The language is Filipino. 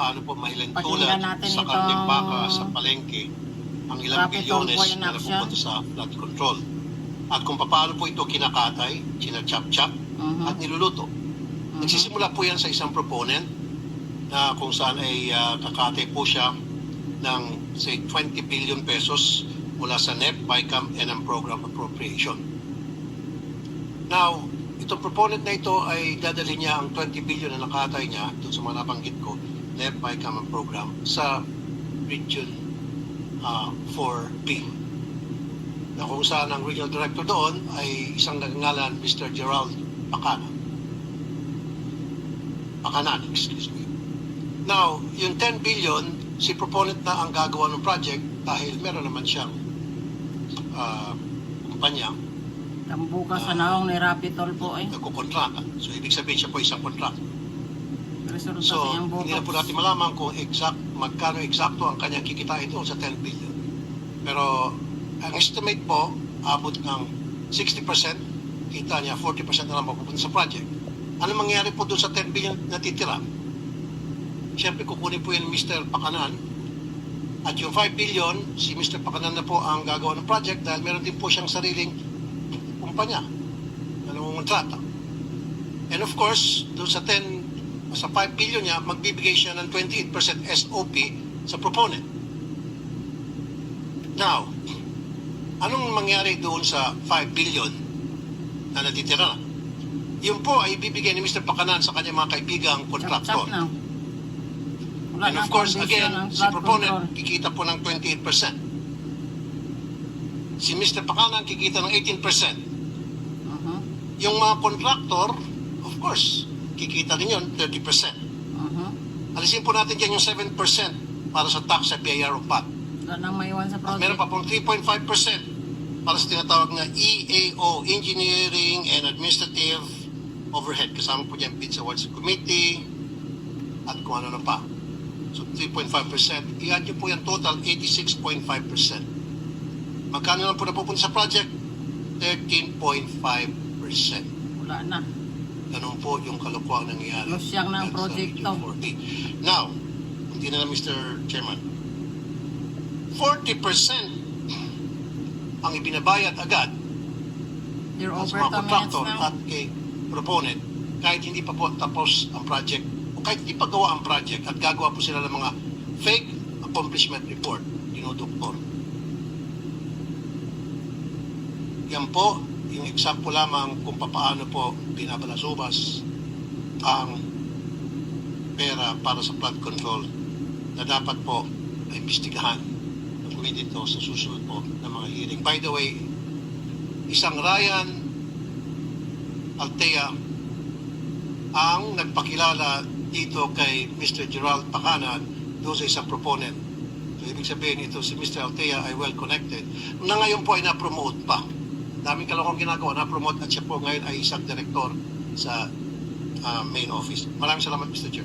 paano po mahilan Pakinggan tulad natin sa itong karneng baka sa palengke ang ilang Rapid bilyones Convoy in na action. napupunta sa flood control. At kung paano po ito kinakatay, sinachap-chap, at niluluto. Nagsisimula po yan sa isang proponent na kung saan ay kakatay po siya ng say 20 billion pesos mula sa NEP, BICAM, and ang program appropriation. Now, itong proponent na ito ay dadalhin niya ang 20 billion na nakatay niya doon sa mga nabanggit ko, NEP, BICAM, and program sa Region 4B. Na kung saan ang regional director doon ay isang nagngalan Mr. Gerald Pakanan, excuse me. Now, yung 10 billion, si proponent na ang gagawa ng project dahil meron naman siyang kumpanya Tambukas sa naong ni Rapitol po eh. nagkukontrata. So, ibig sabihin siya po isang kontrata. Resulta So, sa iyang hindi na po bukas. natin malaman kung magkano eksakto ang kanyang kikitain doon sa 10 billion. Pero, ang estimate po, abot ng 60%, kita niya, 40% na lang mapupunta sa project. Ano mangyari po doon sa 10 billion na titira? Siyempre, kukunin po yan Mr. Pakanan. At yung 5 billion, si Mr. Pakanan na po ang gagawa ng project dahil meron din po siyang sariling kumpanya na nangungontrata. And of course, doon sa 5 billion niya, magbibigay siya ng 28% SOP sa proponent. Now, anong mangyari doon sa 5 billion na natitira? Yun po ay bibigay ni Mr. Pakanan sa kanyang mga kaibigang kontraktor. Chap-chap na. Wala And na of course, condition again, ang si flood proponent control. kikita po ng 28%. Si Mr. Pakanan kikita ng 18%. Yung mga contractor, of course, kikita din yun 30%. Alisin po natin dyan yung 7% para sa tax sa BIR o PAT. Wala nang maiwan sa At project. meron pa pong 3.5% para sa tinatawag na EAO, Engineering and Administrative Overhead. Kasama po dyan Bids Awards Committee at kung ano na pa. So 3.5%. I-add nyo po yung total, 86.5%. Magkano lang po napupunta sa project? 13.5%. Wala na. Ganun po yung kalokohan nangyayari. Losyang na ang sa proyekto. Region 4B. Now, hindi na lang Mr. Chairman. 40% ang ibinabayad agad They're sa over mga 2 minutes contractor now. at kay proponent kahit hindi pa po tapos ang project o kahit hindi pa gawa ang project at gagawa po sila ng mga fake accomplishment report, dinodoktor. Yan po yung example lamang kung paano po binabalasubas ang pera para sa flood control na dapat po na imbestigahan ng committee ito sa susunod po ng mga hearing. By the way, isang Ryan Altea ang nagpakilala dito kay Mr. Gerald Pakanan doon sa isang proponent. So, ibig sabihin ito, si Mr. Altea ay well connected. Na ngayon po ay na-promote pa. Daming kalokong ginagawa, na-promote at siya po ngayon ay isang direktor sa main office. Maraming salamat, Mr. Chair.